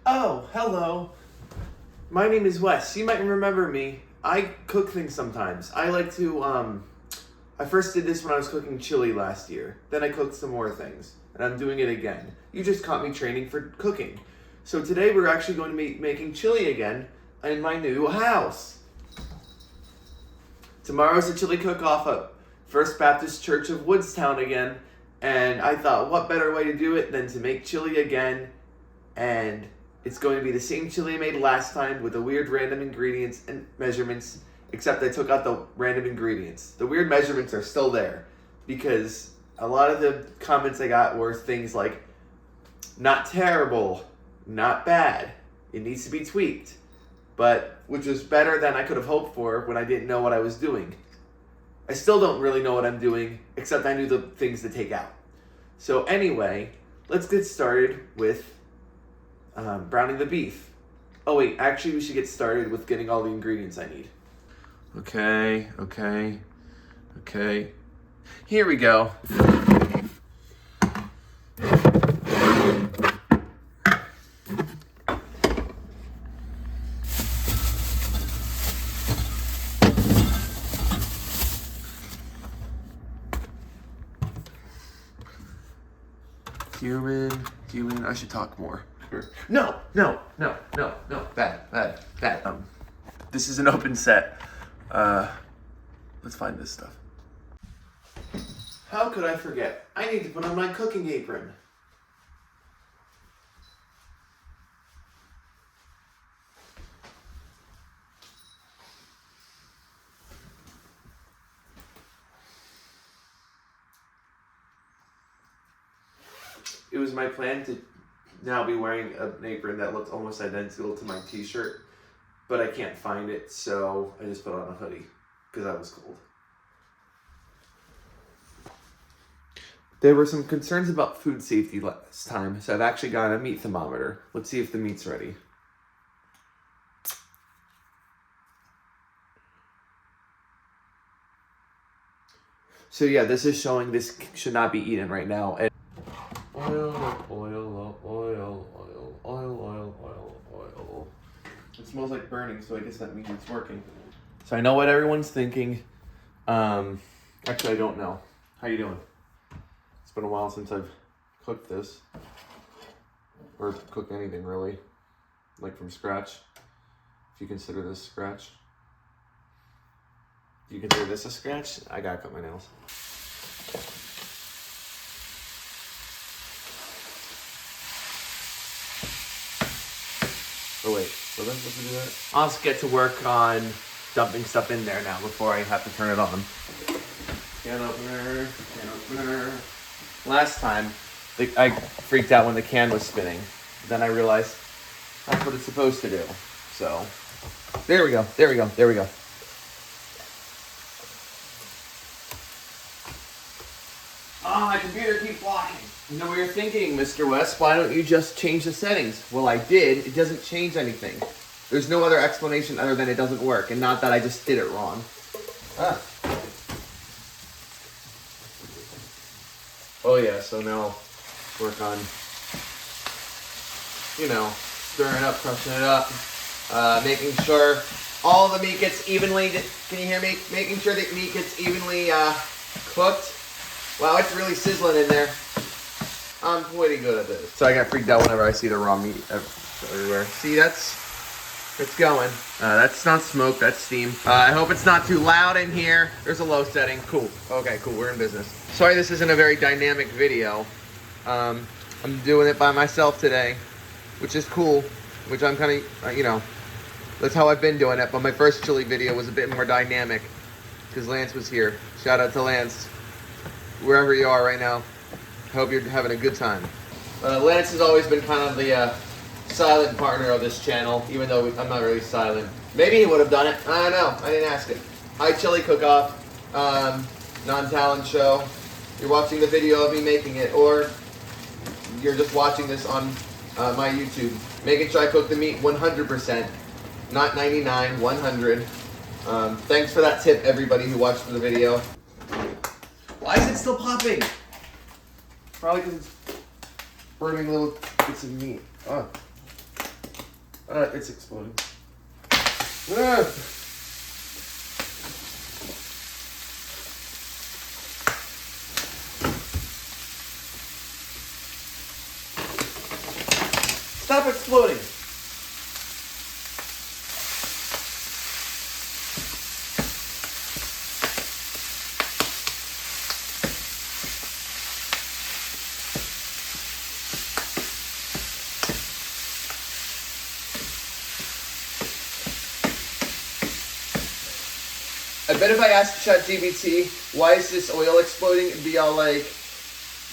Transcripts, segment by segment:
Oh, hello. My name is Wes. You might remember me. I cook things sometimes. I like to, I first did this when I was cooking chili last year. Then I cooked some more things. And I'm doing it again. You just caught me training for cooking. So today we're actually going to be making chili again in my new house. Tomorrow's the chili cook-off at First Baptist Church of Woodstown again. And I thought, what better way to do it than to make chili again? And it's going to be the same chili I made last time with the weird random ingredients and measurements, except I took out the random ingredients. The weird measurements are still there because a lot of the comments I got were things like, not terrible, not bad, it needs to be tweaked, but which was better than I could have hoped for when I didn't know what I was doing. I still don't really know what I'm doing, except I knew the things to take out. So anyway, let's get started with browning the beef. Oh wait, actually we should get started with getting all the ingredients I need. Okay. Here we go. Cumin, I should talk more. No, bad. This is an open set. Let's find this stuff. How could I forget? I need to put on my cooking apron. It was my plan to now be wearing an apron that looked almost identical to my t-shirt, but I can't find it, so I just put on a hoodie because I was cold. There were some concerns about food safety last time, so I've actually got a meat thermometer. Let's see if the meat's ready. So yeah, this is showing this should not be eaten right now. Oil. It smells like burning, so I guess that means it's working. So I know what everyone's thinking. Actually, I don't know. How you doing? It's been a while since I've cooked this. Or cooked anything, really. Like from scratch. If you consider this scratch. Do you consider this a scratch? I gotta cut my nails. Oh wait, was I supposed to do that? I'll just get to work on dumping stuff in there now before I have to turn it on. Can opener. Last time, I freaked out when the can was spinning. Then I realized that's what it's supposed to do. So, there we go. Oh, my computer keeps locking. You know what you're thinking, Mr. West? Why don't you just change the settings? Well, I did. It doesn't change anything. There's no other explanation other than it doesn't work, and not that I just did it wrong. Oh yeah, so now work on, stirring up, crushing it up, making sure all the meat gets evenly, can you hear me? Making sure the meat gets evenly cooked. Wow, it's really sizzling in there. I'm pretty good at this. So I got freaked out whenever I see the raw meat everywhere. See, it's going. That's not smoke, that's steam. I hope it's not too loud in here. There's a low setting. Cool. Okay, cool, we're in business. Sorry this isn't a very dynamic video. I'm doing it by myself today, which is cool, which I'm kind of, that's how I've been doing it. But my first chili video was a bit more dynamic because Lance was here. Shout out to Lance, wherever you are right now. Hope you're having a good time. Lance has always been kind of the silent partner of this channel, even though I'm not really silent. Maybe he would have done it. I don't know. I didn't ask it. Hi, Chili Cook-Off, non-talent show. You're watching the video of me making it, or you're just watching this on my YouTube. Making sure I cook the meat 100%, not 99, 100. Thanks for that tip, everybody who watched the video. Why is it still popping? Probably because it's burning little bits of meat. Oh. It's exploding. Ah. Stop exploding. I bet if I asked ChatGPT, why is this oil exploding, it'd be all like,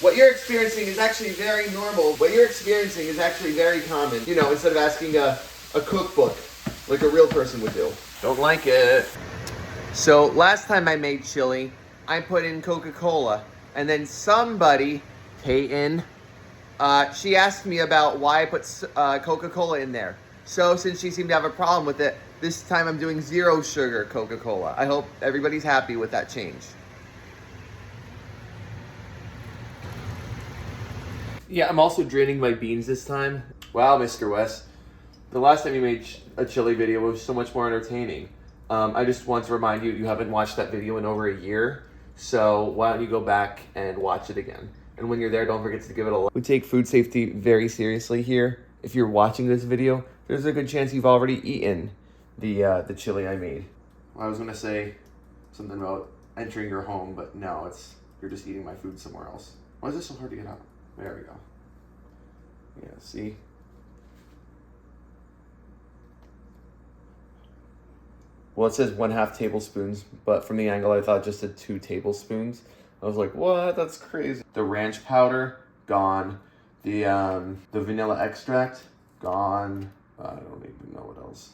what you're experiencing is actually very normal. What you're experiencing is actually very common. You know, instead of asking a cookbook, like a real person would do. Don't like it. So last time I made chili, I put in Coca-Cola. And then somebody, Peyton, she asked me about why I put Coca-Cola in there. So since she seemed to have a problem with it, this time I'm doing 0 sugar Coca-Cola. I hope everybody's happy with that change. Yeah, I'm also draining my beans this time. Wow, Mr. West. The last time you made a chili video was so much more entertaining. I just want to remind you, you haven't watched that video in over a year. So why don't you go back and watch it again? And when you're there, don't forget to give it a like. We take food safety very seriously here. If you're watching this video, there's a good chance you've already eaten the chili I made. I was gonna say something about entering your home, but no, you're just eating my food somewhere else. Why is this so hard to get out? There we go. Yeah, see? Well, it says 1/2 tablespoons, but from the angle I thought it just said 2 tablespoons. I was like, what? That's crazy. The ranch powder, gone. The vanilla extract, gone. I don't even know what else,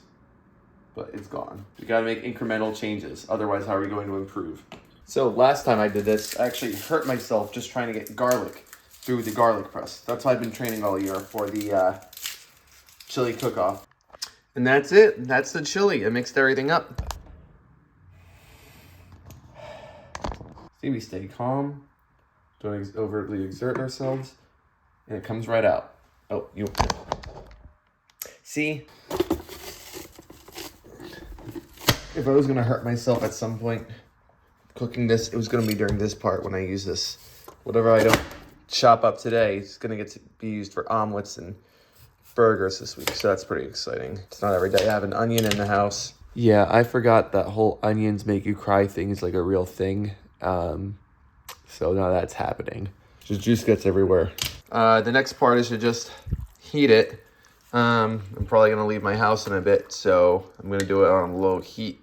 but it's gone. We gotta make incremental changes. Otherwise, how are we going to improve? So last time I did this, I actually hurt myself just trying to get garlic through the garlic press. That's why I've been training all year for the chili cook-off. And that's it. That's the chili. I mixed everything up. See, we stay calm. Don't overtly exert ourselves. And it comes right out. Oh, you. See? If I was going to hurt myself at some point cooking this, it was going to be during this part when I use this. Whatever I don't chop up today, it's going to get to be used for omelets and burgers this week, so that's pretty exciting. It's not every day I have an onion in the house. Yeah, I forgot that whole onions make you cry thing is like a real thing. So now that's happening. Just juice gets everywhere. The next part is to just heat it. I'm probably gonna leave my house in a bit, so I'm gonna do it on low heat.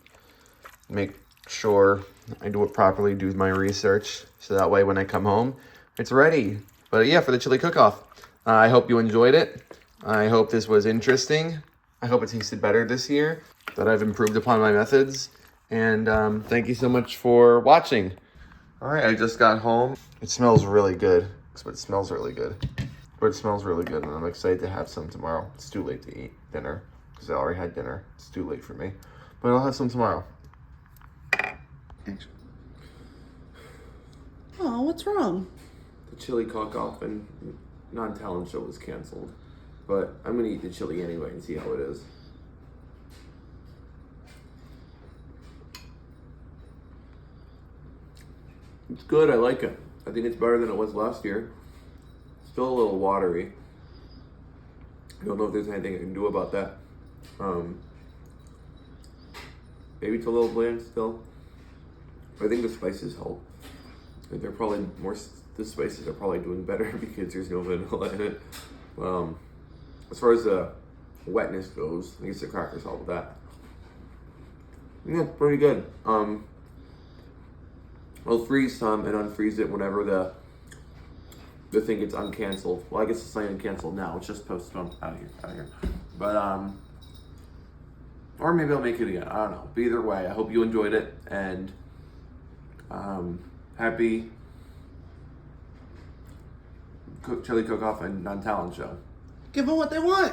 Make sure I do it properly, do my research, so that way when I come home, it's ready. But yeah, for the chili cook-off. I hope you enjoyed it. I hope this was interesting. I hope it tasted better this year, that I've improved upon my methods. And thank you so much for watching. All right, I just got home. It smells really good. It smells really good. But it smells really good, and I'm excited to have some tomorrow. It's too late to eat dinner, because I already had dinner. It's too late for me. But I'll have some tomorrow. Oh, what's wrong? The chili cook-off and non-talent show was canceled. But I'm gonna eat the chili anyway and see how it is. It's good, I like it. I think it's better than it was last year. Still a little watery. I don't know if there's anything I can do about that. Maybe it's a little bland still. I think the spices help. They're probably the spices are probably doing better because there's no vanilla in it. As far as the wetness goes, I guess the crackers help with that. Yeah, pretty good. I'll freeze some and unfreeze it whenever the thing gets uncanceled. Well, I guess it's not even canceled now. It's just postponed. Out of here. But or maybe I'll make it again. I don't know. But either way, I hope you enjoyed it, and happy chili cook-off and non-talent show. Give them what they want.